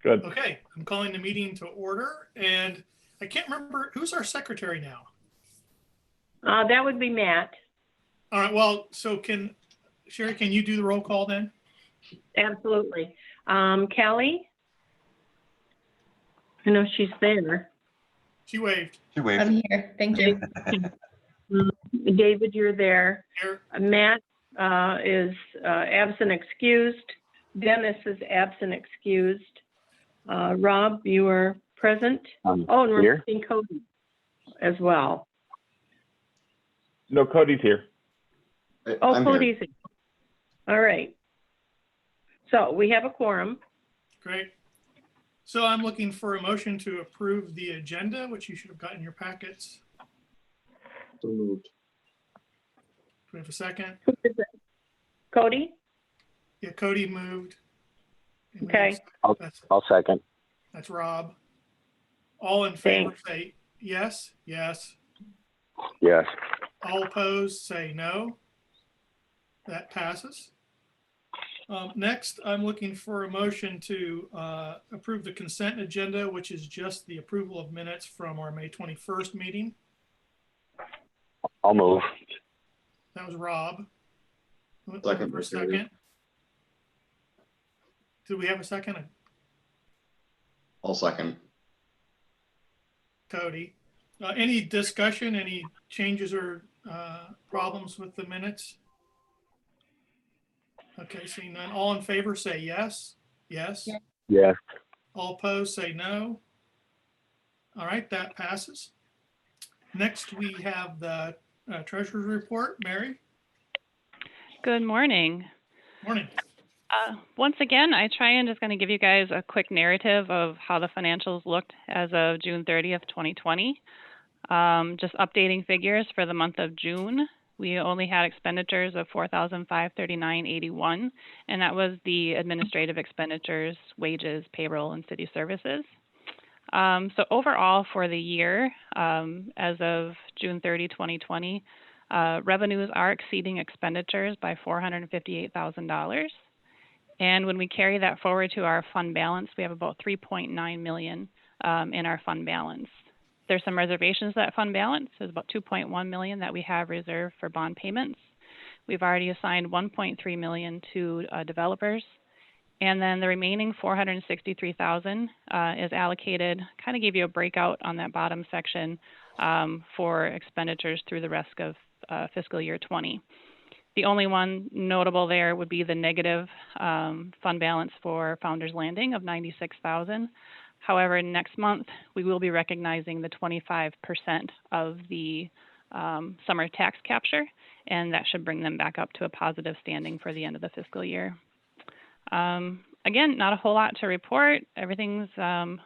Good. Okay, I'm calling the meeting to order, and I can't remember, who's our secretary now? That would be Matt. All right, well, so Sherry, can you do the roll call then? Absolutely. Kelly? I know she's there. She waved. She waved. I'm here. Thank you. David, you're there. Here. Matt is absent excused. Dennis is absent excused. Rob, you are present. And we're Here. missing Cody as well. No, Cody's here. Oh, I'm Cody's here. All right. So we have a quorum. Great. So I'm looking for a motion to approve the agenda, which you should have gotten in your packets. So moved. Do we have a second? Who is it? Cody? Yeah, Cody moved. And we Okay. have- I'll second. That's Rob. All in favor say yes, yes. Yes. All opposed say no. That passes. Next, I'm looking for a motion to approve the consent agenda, which is just the approval of minutes from our May 21st meeting. I'll move. That was Rob. Second, For a Mr. Reed. second. Do we have a second? I'll second. Cody. Any discussion, any changes or problems with the minutes? Okay, seeing none. All in favor say yes. Yes. Yeah. Yes. All opposed say no. All right, that passes. Next, we have the treasurer's report. Mary? Good morning. Morning. Once again, I try and just going to give you guys a quick narrative of how the financials looked as of June 30th, 2020. Just updating figures for the month of June. We only had expenditures of $4,539.81, and that was the administrative expenditures, wages, payroll, and city services. So overall for the year, as of June 30, 2020, revenues are exceeding expenditures by $458,000. And when we carry that forward to our fund balance, we have about $3.9 million in our fund balance. There's some reservations to that fund balance. There's about $2.1 million that we have reserved for bond payments. We've already assigned $1.3 million to developers. And then the remaining $463,000 is allocated, kind of give you a breakout on that bottom section for expenditures through the rest of fiscal year 20. The only one notable there would be the negative fund balance for Founders Landing of $96,000. However, next month, we will be recognizing the 25% of the summer tax capture, and that should bring them back up to a positive standing for the end of the fiscal year. Again, not a whole lot to report. Everything's on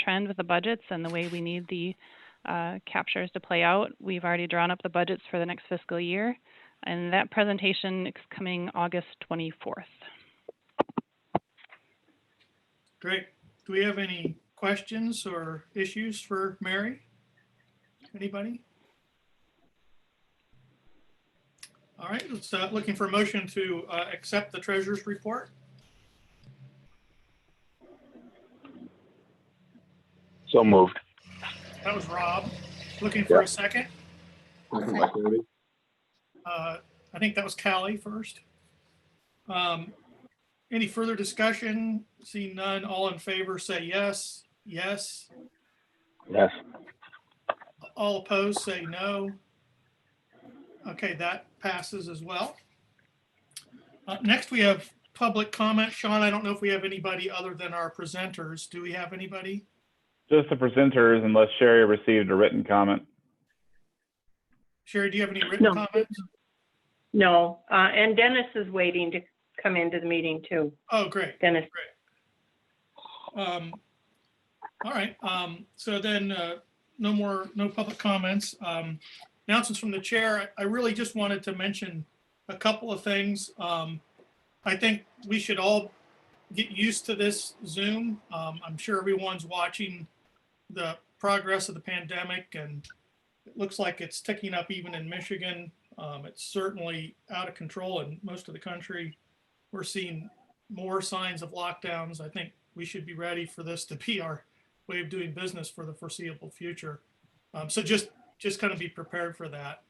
trend with the budgets and the way we need the captures to play out. We've already drawn up the budgets for the next fiscal year, and that presentation is coming August 24th. Great. Do we have any questions or issues for Mary? Anybody? All right, let's looking for a motion to accept the treasurer's report. So moved. That was Rob. Looking for a second. Second by Cody. I think that was Callie first. Any further discussion? Seeing none, all in favor say yes. Yes. Yes. All opposed say no. Okay, that passes as well. Next, we have public comment. Sean, I don't know if we have anybody other than our presenters. Do we have anybody? Just the presenters, unless Sherry received a written comment. Sherry, do you have any written comments? No. And Dennis is waiting to come into the meeting too. Oh, great. Dennis. All right. So then no public comments. Announcements from the chair. I really just wanted to mention a couple of things. I think we should all get used to this Zoom. I'm sure everyone's watching the progress of the pandemic, and it looks like it's ticking up even in Michigan. It's certainly out of control in most of the country. We're seeing more signs of lockdowns. I think we should be ready for this to be our way of doing business for the foreseeable future. So just kind of be prepared for that.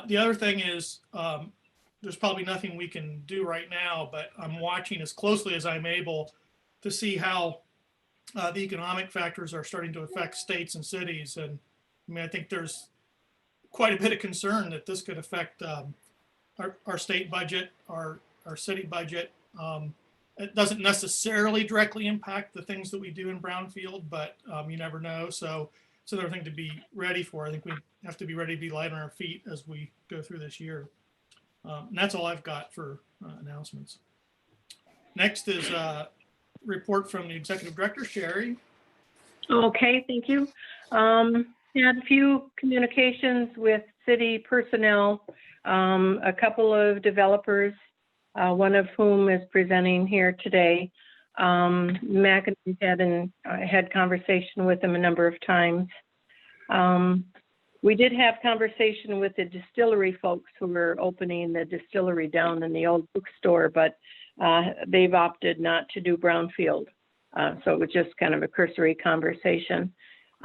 The other thing is, there's probably nothing we can do right now, but I'm watching as closely as I'm able to see how the economic factors are starting to affect states and cities. And I mean, I think there's quite a bit of concern that this could affect our state budget, our city budget. It doesn't necessarily directly impact the things that we do in Brownfield, but you never know. So it's another thing to be ready for. I think we have to be ready to be light on our feet as we go through this year. And that's all I've got for announcements. Next is a report from the Executive Director, Sherry. Okay, thank you. Had a few communications with city personnel, a couple of developers, one of whom is presenting here today. Mac and I had conversation with him a number of times. We did have conversation with the distillery folks who were opening the distillery down in the old bookstore, but they've opted not to do Brownfield. So it was just kind of a cursory conversation.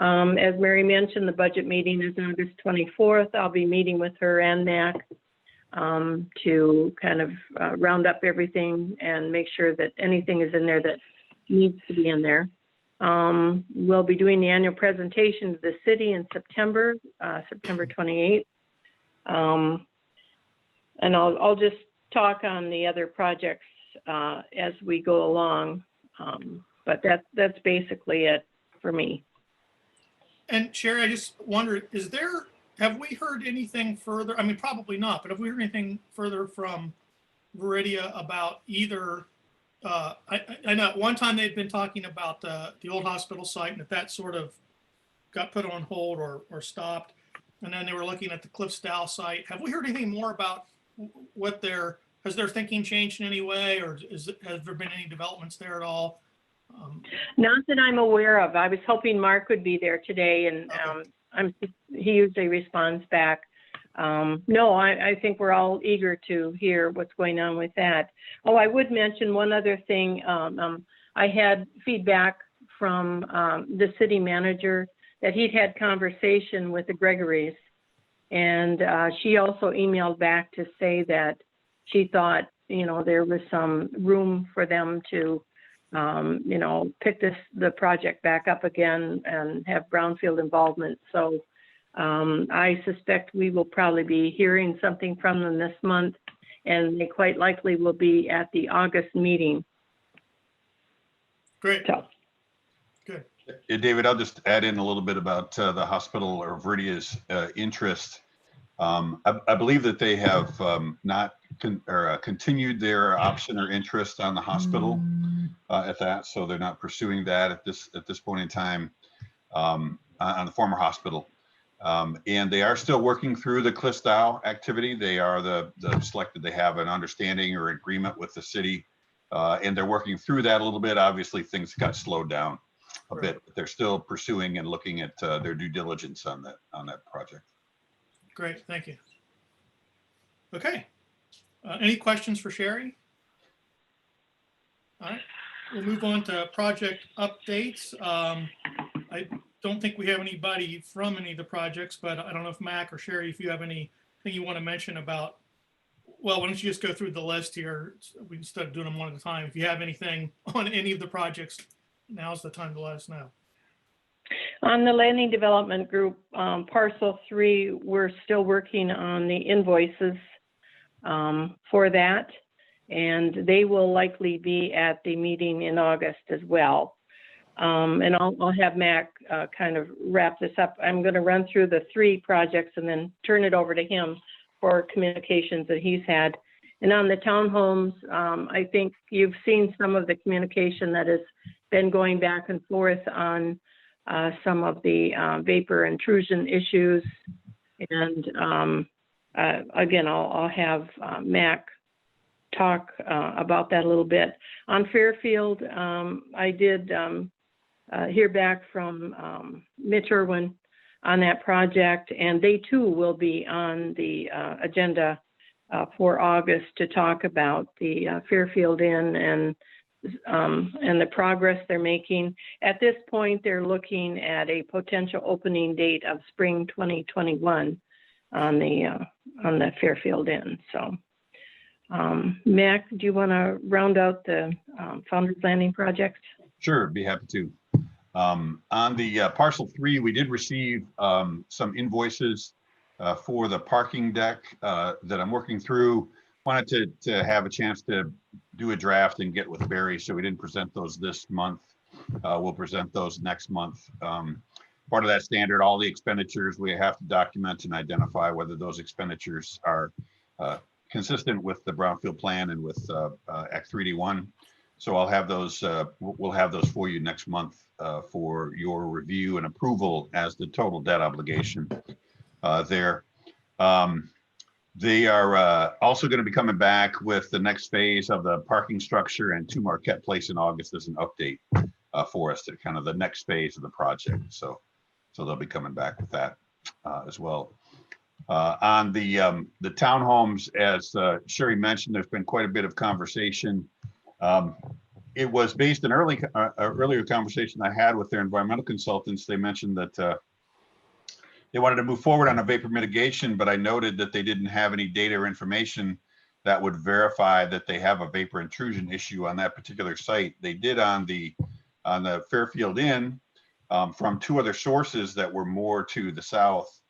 As Mary mentioned, the budget meeting is August 24th. I'll be meeting with her and Mac to kind of round up everything and make sure that anything is in there that needs to be in there. We'll be doing the annual presentation to the city in September, September 28th. And I'll just talk on the other projects as we go along. But that's basically it for me. And Sherry, I just wondered, have we heard anything further? I mean, probably not, but have we heard anything further from Veridia about either, I know at one time they'd been talking about the old hospital site and that sort of got put on hold or stopped. And then they were looking at the Cliffsdale site. Have we heard anything more about has their thinking changed in any way, or has there been any developments there at all? Not that I'm aware of. I was hoping Mark would be there today, and Okay. He usually responds back. No, I think we're all eager to hear what's going on with that. Oh, I would mention one other thing. I had feedback from the city manager that he'd had conversation with the Gregorys, and she also emailed back to say that she thought, there was some room for them to pick the project back up again and have Brownfield involvement. So I suspect we will probably be hearing something from them this month, and they quite likely will be at the August meeting. Great. So. Good. Yeah, David, I'll just add in a little bit about the hospital or Veridia's interest. I believe that they have not continued their option or interest on the hospital at that, so they're not pursuing that at this point in time on the former hospital. And they are still working through the Cliffsdale activity. They are the selected. They have an understanding or agreement with the city, and they're working through that a little bit. Obviously, things got slowed down a bit, but they're still pursuing and looking at their due diligence on that project. Great, thank you. Okay. Any questions for Sherry? All right, we'll move on to project updates. I don't think we have anybody from any of the projects, but I don't know if Mac or Sherry, if you have anything you want to mention about, well, why don't you just go through the list here instead of doing them one at a time. If you have anything on any of the projects, now's the time to let us know. On the landing development group, parcel 3, we're still working on the invoices for that, and they will likely be at the meeting in August as well. And I'll have Mac kind of wrap this up. I'm going to run through the 3 projects and then turn it over to him for communications that he's had. And on the townhomes, I think you've seen some of the communication that has been going back and forth on some of the vapor intrusion issues. And again, I'll have Mac talk about that a little bit. On Fairfield, I did hear back from Mitch Irwin on that project, and they too will be on the agenda for August to talk about the Fairfield Inn and and the progress they're making. At this point, they're looking at a potential opening date of spring 2021 on the Fairfield Inn. So, Mac, do you want to round out the Founders Landing project? Sure, be happy to. On the parcel 3, we did receive some invoices for the parking deck that I'm working through. Wanted to have a chance to do a draft and get with Barry, so we didn't present those this month. We'll present those next month. Part of that standard, all the expenditures, we have to document and identify whether those expenditures are consistent with the Brownfield Plan and with Act 3D1. So I'll have those, we'll have those for you next month for your review and approval as the total debt obligation there. They are also going to be coming back with the next phase of the parking structure and 2 Marquette Place in August as an update for us to kind of the next phase of the project. So they'll be coming back with that as well. On the townhomes, as Sherry mentioned, there's been quite a bit of conversation. It was based on earlier conversation I had with their environmental consultants. They mentioned that they wanted to move forward on a vapor mitigation, but I noted that they didn't have any data or information that would verify that they have a vapor intrusion issue on that particular site. They did on the Fairfield Inn from 2 other sources that were more to the south.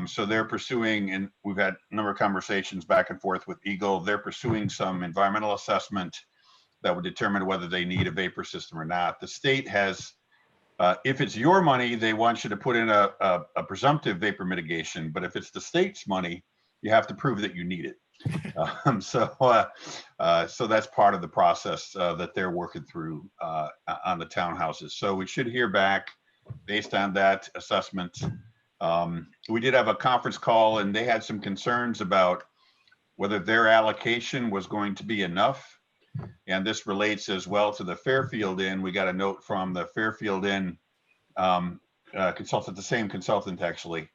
So they're pursuing, and we've had a number of conversations back and forth with Eagle. They're pursuing some environmental assessment that would determine whether they need a vapor system or not. The state has, if it's your money, they want you to put in a presumptive vapor mitigation, but if it's the state's money, you have to prove that you need it. So that's part of the process that they're working through on the townhouses. So we should hear back based on that assessment. We did have a conference call and they had some concerns about whether their allocation was going to be enough. And this relates as well to the Fairfield Inn. We got a note from the Fairfield Inn consultant, the same consultant actually,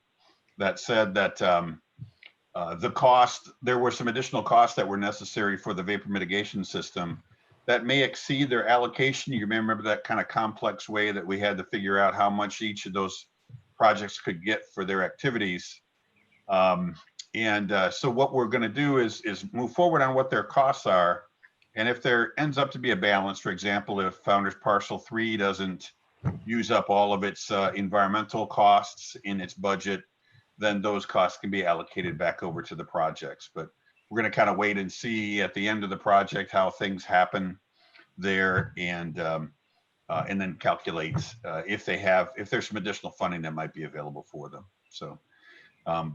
that said that the cost, there were some additional costs that were necessary for the vapor mitigation system that may exceed their allocation. You may remember that kind of complex way that we had to figure out how much each of those projects could get for their activities. So what we're going to do is move forward on what their costs are. And if there ends up to be a balance, for example, if Founders Parcel 3 doesn't use up all of its environmental costs in its budget, then those costs can be allocated back over to the projects. But we're going to kind of wait and see at the end of the project how things happen there, and then calculate if there's some additional funding that might be available for them. So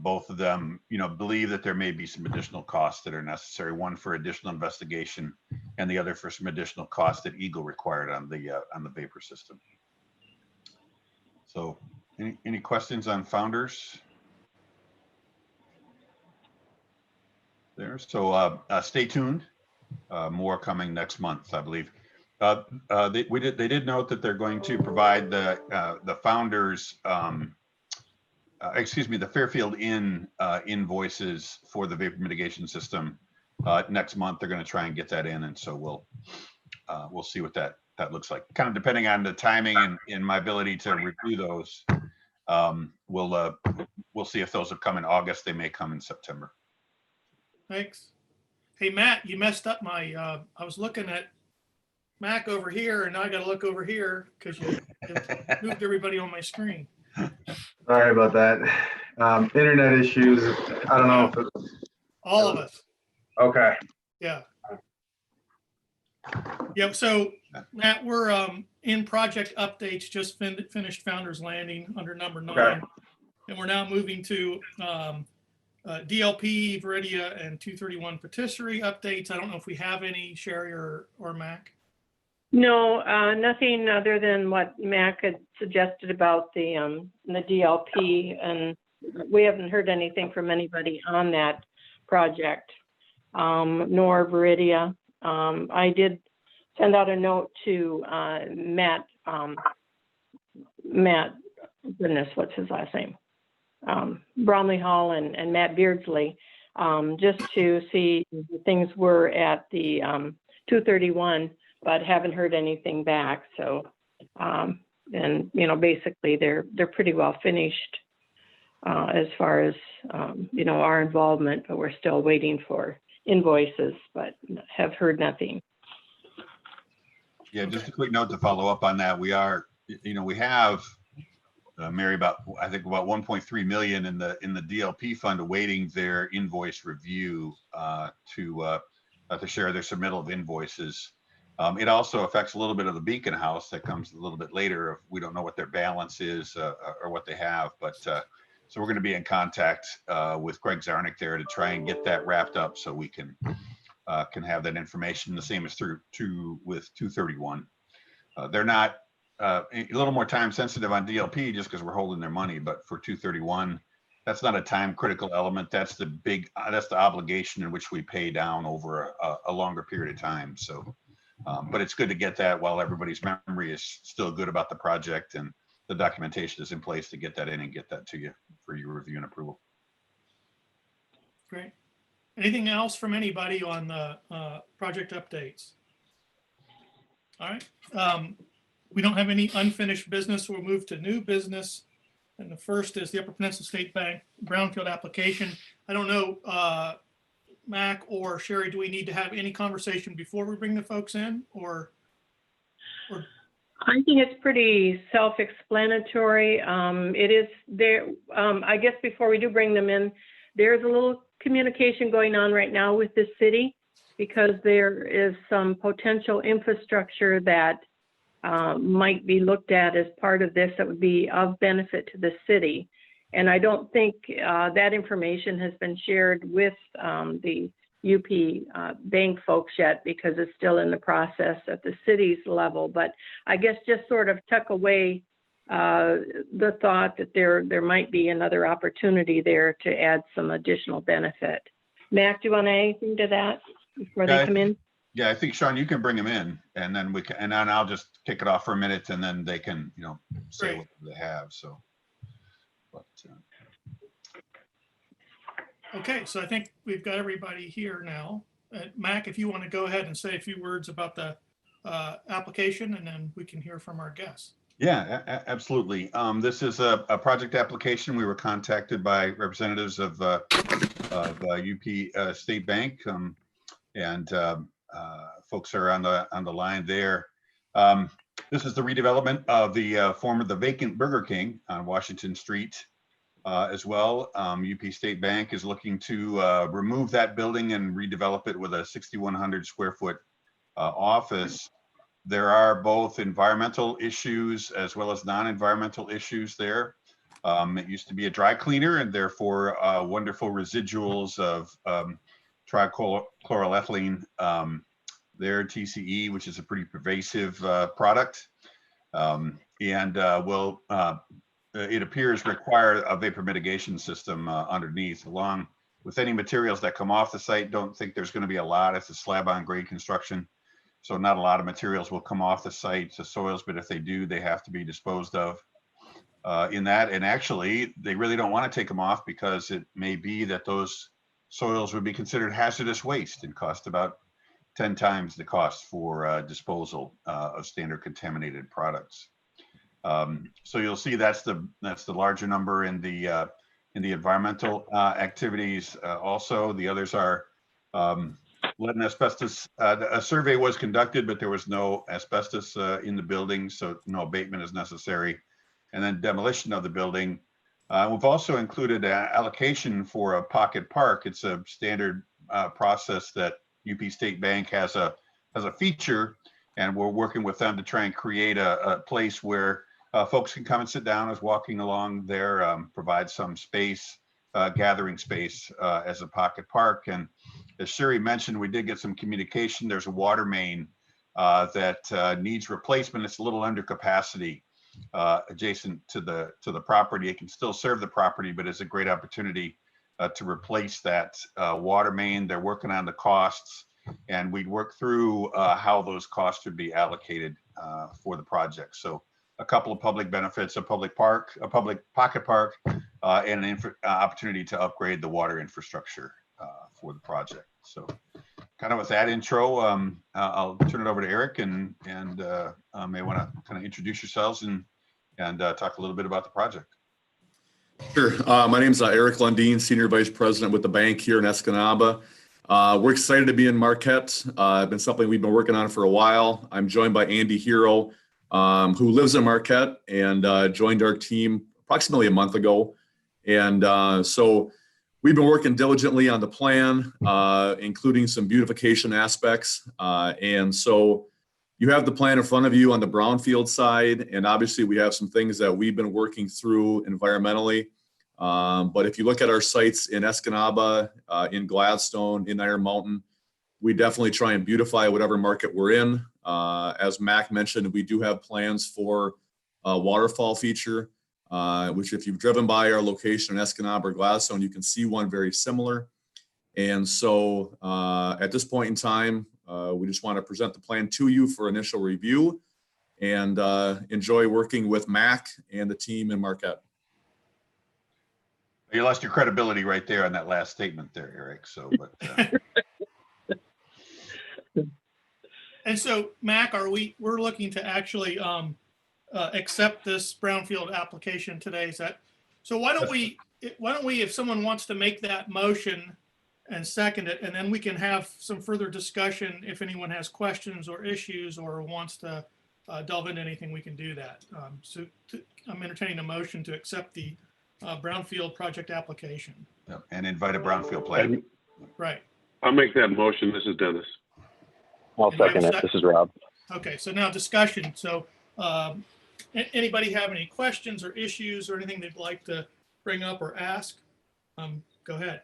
both of them, believe that there may be some additional costs that are necessary. One for additional investigation, and the other for some additional costs that Eagle required on the vapor system. So, any questions on Founders? There. So stay tuned. More coming next month, I believe. They did note that they're going to provide the Founders. The Fairfield Inn invoices for the vapor mitigation system next month. They're going to try and get that in, and so we'll see what that looks like. Kind of depending on the timing and my ability to review those. We'll see if those have come in August. They may come in September. Thanks. Hey, Matt, you messed up my, I was looking at Mac over here and now I got to look over here because you moved everybody on my screen. Sorry about that. Internet issues. I don't know if it's... All of us. Okay. Yeah. Yep. So Matt, we're in project updates, just finished Founders Landing under number 9. Okay. And we're now moving to DLP, Veridia, and 231 patisserie updates. I don't know if we have any, Sherry or Mac. No, nothing other than what Mac had suggested about the DLP, and we haven't heard anything from anybody on that project, nor Veridia. I did send out a note to Matt, goodness, what's his last name? Bromley Hall and Matt Beardsley, just to see if things were at the 231 but haven't heard anything back. So, and you know, basically they're pretty well finished as far as you know, our involvement, but we're still waiting for invoices, but have heard nothing. Yeah, just a quick note to follow up on that. We are, you know, we have, Mary, I think about 1.3 million in the DLP fund awaiting their invoice review to share their submittal of invoices. It also affects a little bit of the Beacon House that comes a little bit later. If we don't know what their balance is or what they have, but so we're going to be in contact with Greg Zarnick there to try and get that wrapped up so we can have that information. The same as with 231. They're not a little more time sensitive on DLP just because we're holding their money, but for 231, that's not a time critical element. That's the obligation in which we pay down over a longer period of time. So, but it's good to get that while everybody's memory is still good about the project and the documentation is in place to get that in and get that to you for your review and approval. Great. Anything else from anybody on the project updates? All right. We don't have any unfinished business. We'll move to new business. And the first is the Upper Peninsula State Bank Brownfield application. I don't know, Mac or Sherry, do we need to have any conversation before we bring the folks in, or? I think it's pretty self-explanatory. It is there. I guess before we do bring them in, there's a little communication going on right now with the city because there is some potential infrastructure that might be looked at as part of this that would be of benefit to the city. And I don't think that information has been shared with the UP bank folks yet because it's still in the process at the city's level. But I guess just sort of tuck away the thought that there might be another opportunity there to add some additional benefit. Mac, do you want to add anything to that before they come in? Yeah, I think Sean, you can bring them in, and then and then I'll just kick it off for a minute, and then they can, you know, say Great. what they have. So, but Okay, so I think we've got everybody here now. Mac, if you want to go ahead and say a few words about the application, and then we can hear from our guests. yeah, absolutely. This is a project application. We were contacted by representatives of UP State Bank, and folks are on the line there. This is the redevelopment of the vacant Burger King on Washington Street. As well, UP State Bank is looking to remove that building and redevelop it with a 6,100 square foot office. There are both environmental issues as well as non-environmental issues there. It used to be a dry cleaner, and therefore wonderful residuals of trichloroethylene there, TCE, which is a pretty pervasive product, and will it appears require a vapor mitigation system underneath, along with any materials that come off the site. Don't think there's going to be a lot. It's a slab on grade construction, so not a lot of materials will come off the site to soils, but if they do, they have to be disposed of in that. And actually, they really don't want to take them off because it may be that those soils would be considered hazardous waste and cost about 10 times the cost for disposal of standard contaminated products. So you'll see that's the larger number in the environmental activities. Also, the others are lead and asbestos. A survey was conducted, but there was no asbestos in the building, so no abatement is necessary. And then demolition of the building. We've also included an allocation for a pocket park. It's a standard process that UP State Bank has a feature, and we're working with them to try and create a place where folks can come and sit down as walking along there, provide some space, gathering space as a pocket park. And as Sherry mentioned, we did get some communication. There's a water main that needs replacement. It's a little under capacity adjacent to the property. It can still serve the property, but it's a great opportunity to replace that water main. They're working on the costs, and we'd work through how those costs would be allocated for the project. So a couple of public benefits, a public pocket park, and an opportunity to upgrade the water infrastructure for the project. So kind of with that intro, I'll turn it over to Eric and may want to kind of introduce yourselves and talk a little bit about the project. Sure. My name is Eric Lundeen, Senior Vice President with the bank here in Escanaba. We're excited to be in Marquette. It's been something we've been working on for a while. I'm joined by Andy Hero, who lives in Marquette and joined our team approximately a month ago. And so we've been working diligently on the plan, including some beautification aspects. And so you have the plan in front of you on the Brownfield side, and obviously we have some things that we've been working through environmentally. But if you look at our sites in Escanaba, in Gladstone, in Iron Mountain, we definitely try and beautify whatever market we're in. As Mac mentioned, we do have plans for a waterfall feature, which if you've driven by our location in Escanaba or Gladstone, you can see one very similar. And so at this point in time, we just want to present the plan to you for initial review and enjoy working with Mac and the team in Marquette. You lost your credibility right there on that last statement there, Eric. So, but And so, Mac, we're looking to actually accept this Brownfield application today? Is that so? Why don't we, if someone wants to make that motion and second it, and then we can have some further discussion if anyone has questions or issues or wants to delve into anything, we can do that. I'm entertaining a motion to accept the Brownfield project application. yeah, and invite a Brownfield plan. Right. I'll make that motion. This is Dennis. I'll second it. This is Rob. Okay, so now discussion. So anybody have any questions or issues or anything they'd like to bring up or ask? Go ahead.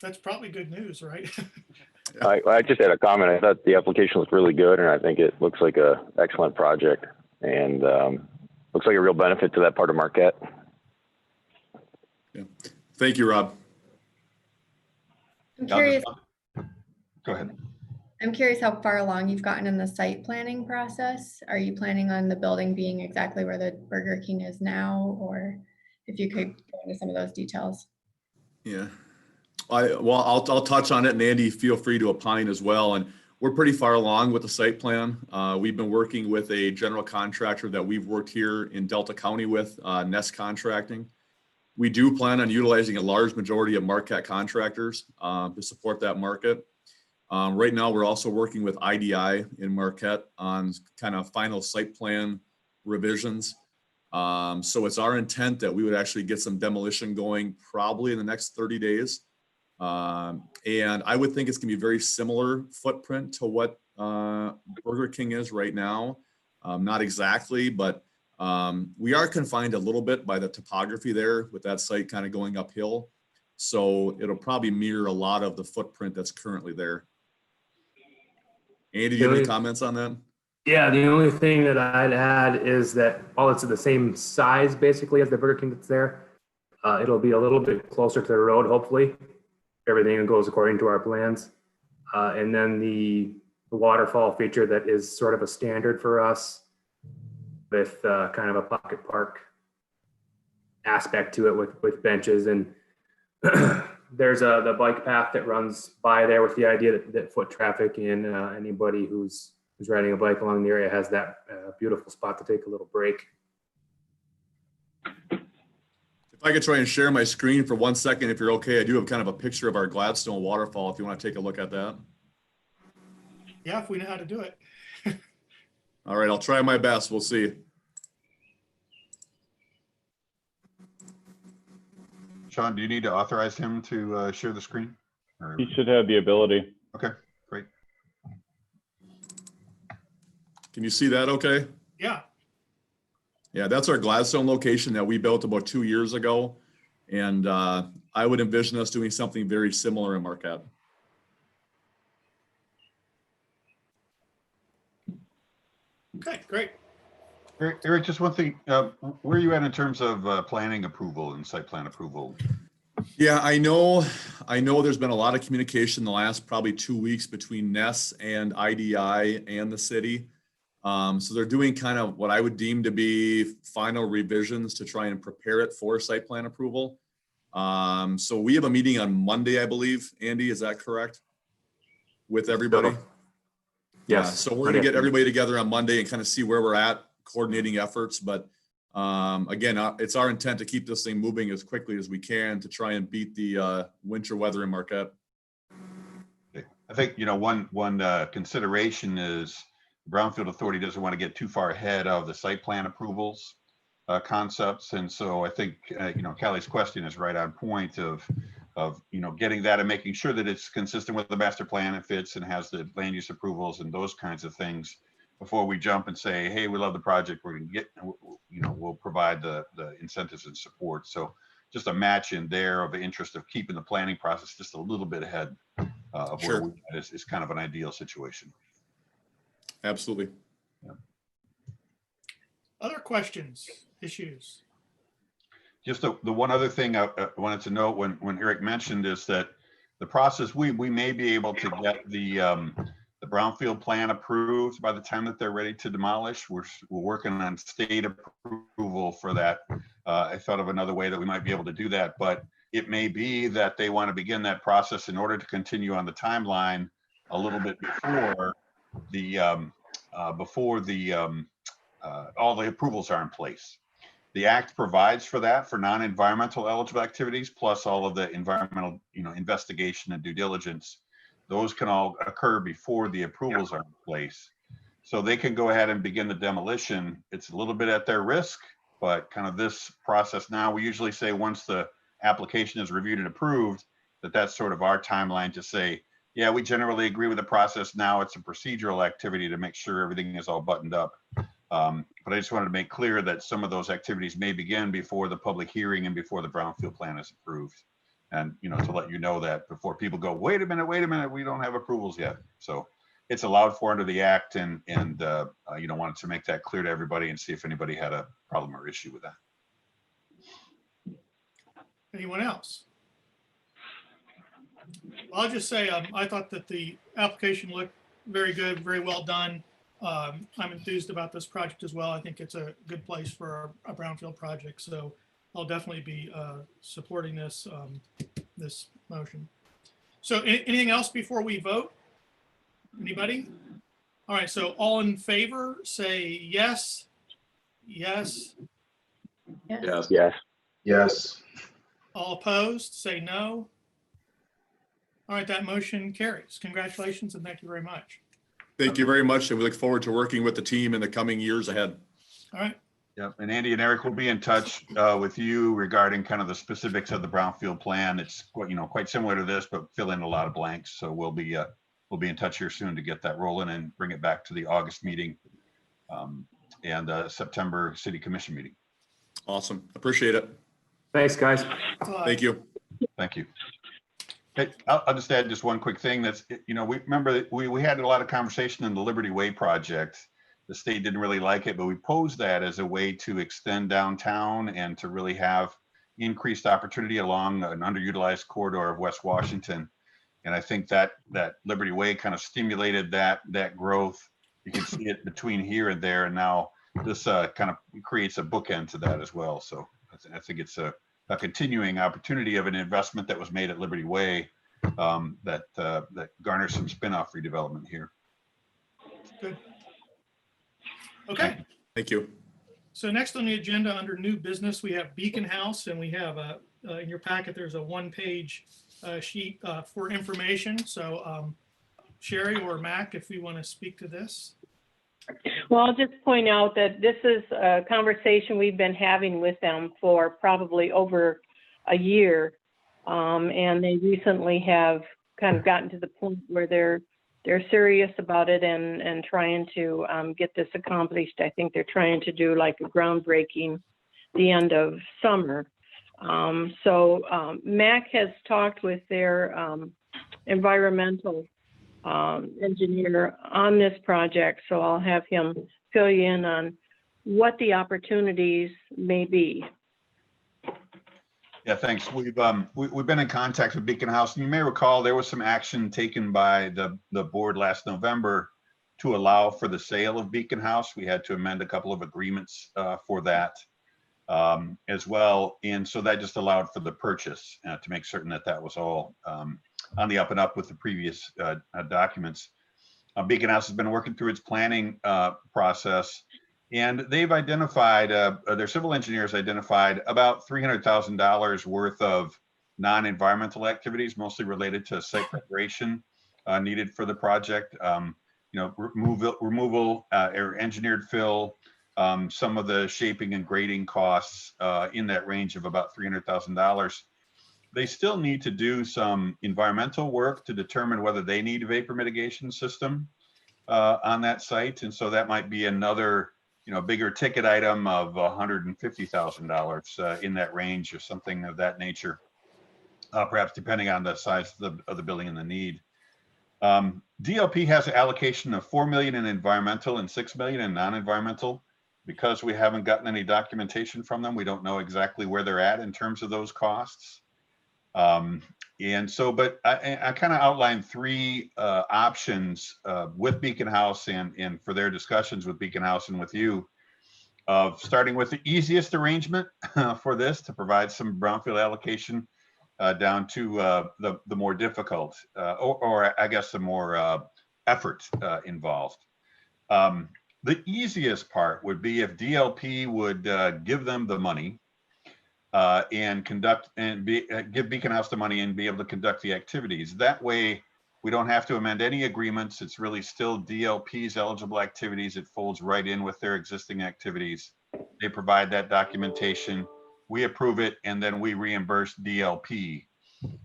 That's probably good news, right? I just had a comment. I thought the application looked really good, and I think it looks like a excellent project, and looks like a real benefit to that part of Marquette. Yeah. Thank you, Rob. I'm curious. Go ahead. I'm curious how far along you've gotten in the site planning process. Are you planning on the building being exactly where the Burger King is now, or if you could go into some of those details? Yeah. I'll touch on it, and Andy, feel free to opine as well. And we're pretty far along with the site plan. We've been working with a general contractor that we've worked here in Delta County with, Nest Contracting. We do plan on utilizing a large majority of Marquette contractors to support that market. Right now, we're also working with IDI in Marquette on kind of final site plan revisions. So it's our intent that we would actually get some demolition going probably in the next 30 days. And I would think it's gonna be very similar footprint to what Burger King is right now. Not exactly, but we are confined a little bit by the topography there with that site kind of going uphill. So it'll probably mirror a lot of the footprint that's currently there. Andy, do you have any comments on that? Yeah, the only thing that I'd add is that while it's the same size basically as the Burger King that's there, it'll be a little bit closer to the road, hopefully. Everything goes according to our plans. And then the waterfall feature that is sort of a standard for us with kind of a pocket park aspect to it with benches. And there's the bike path that runs by there with the idea that foot traffic and anybody who's riding a bike along the area has that beautiful spot to take a little break. If I could try and share my screen for 1 second, if you're okay, I do have kind of a picture of our Gladstone waterfall if you want to take a look at that. Yeah, if we know how to do it. All right, I'll try my best. We'll see. Sean, do you need to authorize him to share the screen? Or... He should have the ability. Okay, great. Can you see that okay? Yeah. Yeah, that's our Gladstone location that we built about 2 years ago. And I would envision us doing something very similar in Marquette. Okay, great. Eric, just one thing, where are you at in terms of planning approval and site plan approval? Yeah, I know there's been a lot of communication the last probably 2 weeks between NES and IDI and the city. So they're doing kind of what I would deem to be final revisions to try and prepare it for site plan approval. So we have a meeting on Monday, I believe. Andy, is that correct? With everybody? Yeah, Yes. so we're gonna get everybody together on Monday and kind of see where we're at, coordinating efforts. But again, it's our intent to keep this thing moving as quickly as we can to try and beat the winter weather in Marquette. I think, one consideration is the Brownfield Authority doesn't want to get too far ahead of the site plan approvals concepts. And so I think, Callie's question is right on point of getting that and making sure that it's consistent with the master plan and fits and has the land use approvals and those kinds of things before we jump and say, hey, we love the project, we're going to get, we'll provide the incentives and support. So just a match in there of the interest of keeping the planning process just a little bit ahead of where we is kind of an ideal situation. Absolutely. Yeah. Other questions, issues? Just the one other thing I wanted to note when Eric mentioned is that the process, we may be able to get the Brownfield plan approved by the time that they're ready to demolish. We're working on state approval for that. I thought of another way that we might be able to do that, but it may be that they want to begin that process in order to continue on the timeline a little bit before all the approvals are in place. The act provides for that for non-environmental eligible activities, plus all of the environmental, investigation and due diligence. Those can all occur before the approvals are in place. So they can go ahead and begin the demolition. It's a little bit at their risk, but kind of this process now, we usually say once the application is reviewed and approved, that's sort of our timeline to say, yeah, we generally agree with the process. Now it's a procedural activity to make sure everything is all buttoned up. But I just wanted to make clear that some of those activities may begin before the public hearing and before the Brownfield plan is approved. And, to let you know that before people go, wait a minute, we don't have approvals yet. So it's allowed for under the act and wanted to make that clear to everybody and see if anybody had a problem or issue with that. Anyone else? I'll just say, I thought that the application looked very good, very well done. I'm enthused about this project as well. I think it's a good place for a brownfield project. So I'll definitely be supporting this this motion. So anything else before we vote? Anybody? All right. So all in favor, say yes. Yes. Yes. Yes. Yes. All opposed, say no. All right. That motion carries. Congratulations and thank you very much. Thank you very much. And we look forward to working with the team in the coming years ahead. All right. Yeah, and Andy and Eric will be in touch with you regarding kind of the specifics of the Brownfield plan. It's quite similar to this, but fill in a lot of blanks. So we'll be in touch here soon to get that rolling and bring it back to the August meeting and September City Commission meeting. Awesome. Appreciate it. Thanks, guys. Thank you. Thank you. Hey, I'll just add just one quick thing. That's, we remember that we had a lot of conversation in the Liberty Way project. The state didn't really like it, but we posed that as a way to extend downtown and to really have increased opportunity along an underutilized corridor of West Washington. And I think that Liberty Way kind of stimulated that growth. You can see it between here and there. And now this kind of creates a bookend to that as well. So I think it's a continuing opportunity of an investment that was made at Liberty Way that garners some spin-off redevelopment here. Good. Okay. Thank you. So next on the agenda under new business, we have Beacon House, and we have in your packet, there's a one-page sheet for information. So Sherry or Mac, if you want to speak to this. Well, I'll just point out that this is a conversation we've been having with them for probably over a year. And they recently have kind of gotten to the point where they're serious about it and trying to get this accomplished. I think they're trying to do like a groundbreaking the end of summer. So Mac has talked with their environmental engineer on this project. So I'll have him fill you in on what the opportunities may be. Yeah, thanks. We've been in contact with Beacon House, and you may recall there was some action taken by the board last November to allow for the sale of Beacon House. We had to amend a couple of agreements for that. as well. And so that just allowed for the purchase to make certain that that was all on the up and up with the previous documents. Beacon House has been working through its planning process, and they've identified, their civil engineers identified about $300,000 worth of non-environmental activities, mostly related to site preparation needed for the project. Removal or engineered fill, some of the shaping and grading costs in that range of about $300,000. They still need to do some environmental work to determine whether they need a vapor mitigation system on that site. And so that might be another, bigger ticket item of $150,000 in that range or something of that nature, perhaps depending on the size of the building and the need. DLP has an allocation of $4 million in environmental and $6 million in non-environmental. Because we haven't gotten any documentation from them, we don't know exactly where they're at in terms of those costs. And so, but I kind of outlined three options with Beacon House and for their discussions with Beacon House and with you, of starting with the easiest arrangement for this to provide some brownfield allocation down to the more difficult, or I guess the more effort involved. The easiest part would be if DLP would give them the money and give Beacon House the money and be able to conduct the activities. That way, we don't have to amend any agreements. It's really still DLP's eligible activities. It folds right in with their existing activities. They provide that documentation. We approve it, and then we reimburse DLP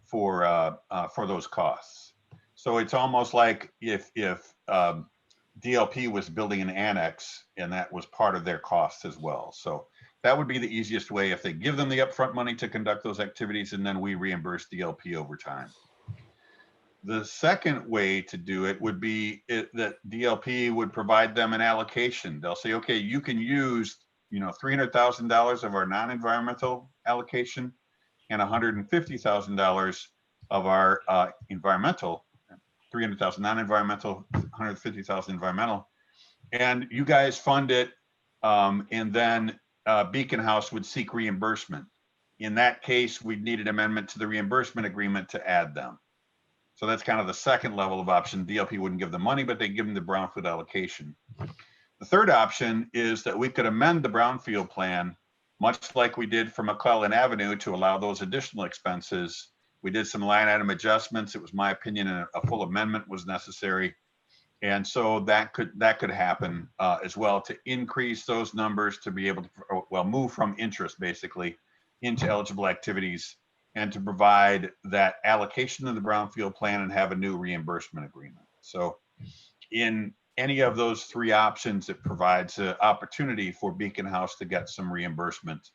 for those costs. So it's almost like if DLP was building an annex and that was part of their costs as well. So that would be the easiest way, if they give them the upfront money to conduct those activities, and then we reimburse DLP over time. The second way to do it would be that DLP would provide them an allocation. They'll say, okay, you can use $300,000 of our non-environmental allocation and $150,000 of our environmental. 300,000 non-environmental, 150,000 environmental, and you guys fund it, and then Beacon House would seek reimbursement. In that case, we'd need an amendment to the reimbursement agreement to add them. So that's kind of the second level of option. DLP wouldn't give them money, but they give them the brownfield allocation. The third option is that we could amend the brownfield plan, much like we did for McClellan Avenue, to allow those additional expenses. We did some line item adjustments. It was my opinion a full amendment was necessary. And so that could happen as well, to increase those numbers, to be able to, move from interest basically into eligible activities, and to provide that allocation of the brownfield plan and have a new reimbursement agreement. So in any of those three options, it provides an opportunity for Beacon House to get some reimbursement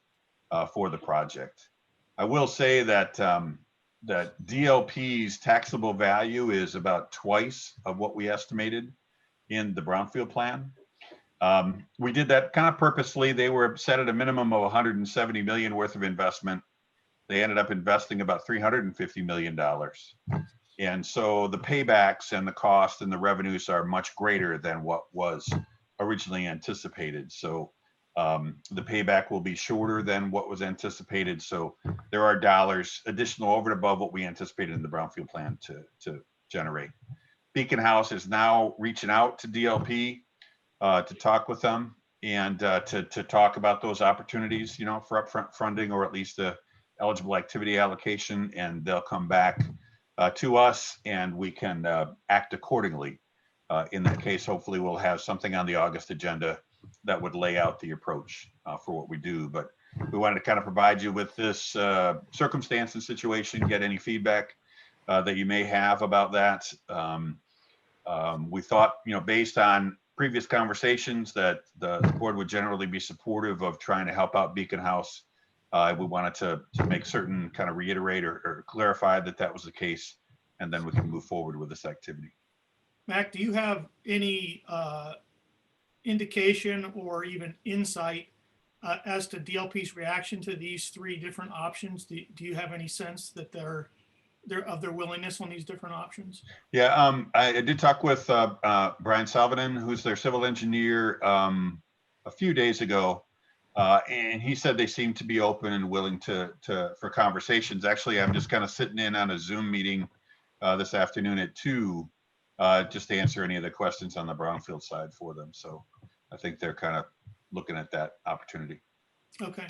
for the project. I will say that that DLP's taxable value is about twice of what we estimated in the brownfield plan. We did that kind of purposely. They were set at a minimum of $170 million worth of investment. They ended up investing about $350 million. And so the paybacks and the cost and the revenues are much greater than what was originally anticipated. So the payback will be shorter than what was anticipated. So there are dollars additional over and above what we anticipated in the brownfield plan to generate. Beacon House is now reaching out to DLP to talk with them and to talk about those opportunities, for upfront funding, or at least a eligible activity allocation, and they'll come back to us and we can act accordingly. In that case, hopefully we'll have something on the August agenda that would lay out the approach for what we do. But we wanted to kind of provide you with this circumstance and situation, get any feedback that you may have about that. We thought, based on previous conversations, that the board would generally be supportive of trying to help out Beacon House. We wanted to make certain, kind of reiterate or clarify that that was the case, and then we can move forward with this activity. Mac, do you have any indication or even insight as to DLP's reaction to these three different options? Do you have any sense that they're of their willingness on these different options? Yeah, I did talk with Brian Salvinen, who's their civil engineer, a few days ago. And he said they seem to be open and willing for conversations. Actually, I'm just kind of sitting in on a Zoom meeting this afternoon at 2, just to answer any of the questions on the Brownfield side for them. So I think they're kind of looking at that opportunity. Okay.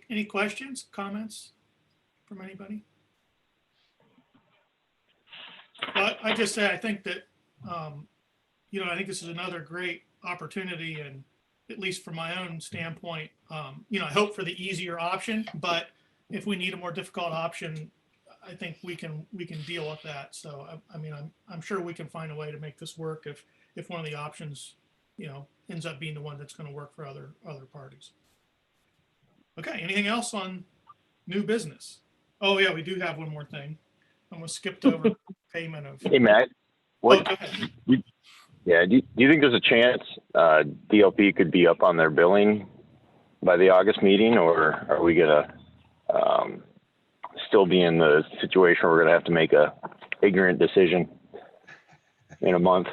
Any questions, comments from anybody? Well, I just say, I think that, I think this is another great opportunity, and at least from my own standpoint, I hope for the easier option, but if we need a more difficult option, I think we can deal with that. So, I'm sure we can find a way to make this work if one of the options, ends up being the one that's going to work for other parties. Okay, anything else on new business? Oh yeah, we do have one more thing. Almost skipped over payment of. Hey, Matt. What? Oh, go ahead. Yeah. Do you think there's a chance DLP could be up on their billing by the August meeting, or are we gonna still be in the situation where we're gonna have to make a ignorant decision in a month?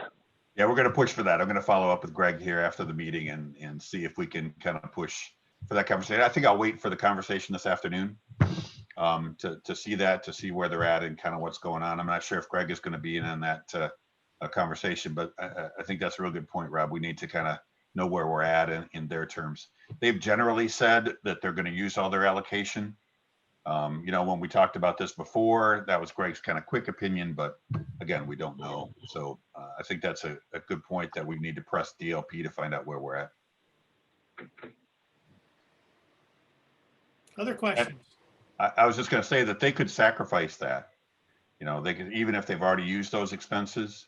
Yeah, we're going to push for that. I'm going to follow up with Greg here after the meeting and see if we can kind of push for that conversation. I think I'll wait for the conversation this afternoon to see where they're at and kind of what's going on. I'm not sure if Greg is going to be in on that conversation, but I think that's a real good point, Rob. We need to kind of know where we're at in their terms. They've generally said that they're going to use all their allocation. When we talked about this before, that was Greg's kind of quick opinion, but again, we don't know. So I think that's a good point that we need to press DLP to find out where we're at. Other questions? I was just going to say that they could sacrifice that. They could, even if they've already used those expenses,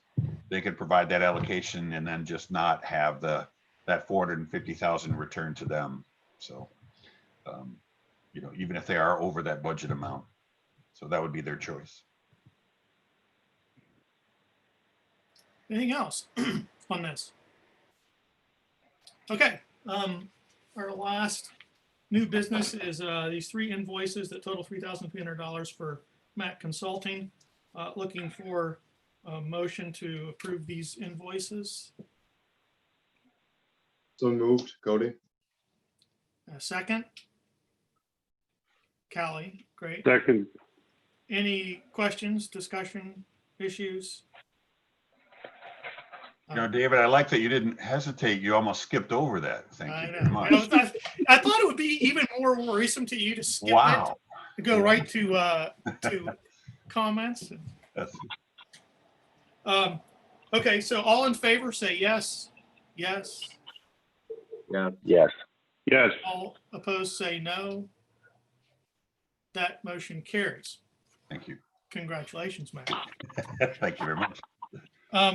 they could provide that allocation and then just not have that 450,000 returned to them. So, even if they are over that budget amount, so that would be their choice. Anything else on this? Okay. Our last new business is these 3 invoices that total $3,300 for Mac Consulting. Looking for a motion to approve these invoices. So moved, Cody. A second. Callie, great. Second. Any questions, discussion, issues? David, I like that you didn't hesitate. You almost skipped over that. Thank you very much. I thought it would be even more worrisome to you to skip it, to go right to comments. Okay, so all in favor, say yes. Yes. Yeah. Yes. Yes. All opposed, say no. That motion carries. Thank you. Congratulations, Matt. Thank you very much.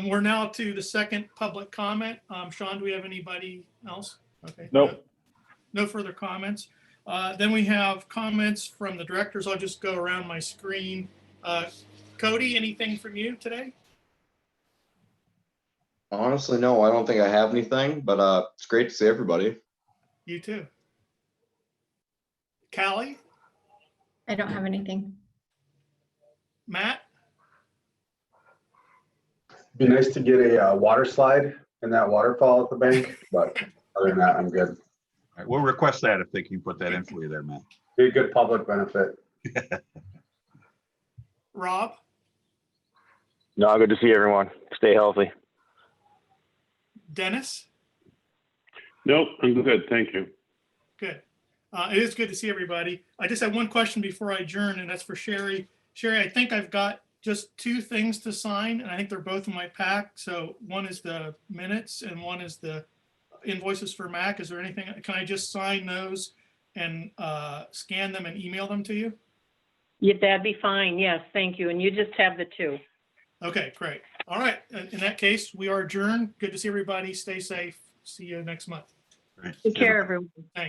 We're now to the second public comment. Sean, do we have anybody else? Okay. Nope. No further comments. Then we have comments from the directors. I'll just go around my screen. Cody, anything from you today? Honestly, no, I don't think I have anything, but it's great to see everybody. You too. Callie? I don't have anything. Matt? Be nice to get a water slide in that waterfall at the bank, but other than that, I'm good. All right, we'll request that if they can put that in for you there, Matt. Be a good public benefit. Rob? No, good to see everyone. Stay healthy. Dennis? Nope, I'm good. Thank you. Good. It is good to see everybody. I just have one question before I adjourn, and that's for Sherry. Sherry, I think I've got just 2 things to sign, and I think they're both in my pack. So one is the minutes and one is the invoices for Mac. Is there anything, can I just sign those and scan them and email them to you? Yeah, that'd be fine. Yes, thank you. And you just have the 2. Okay, great. All right. In that case, we are adjourned. Good to see everybody. Stay safe. See you next month. Great. Take care, everyone. Thanks.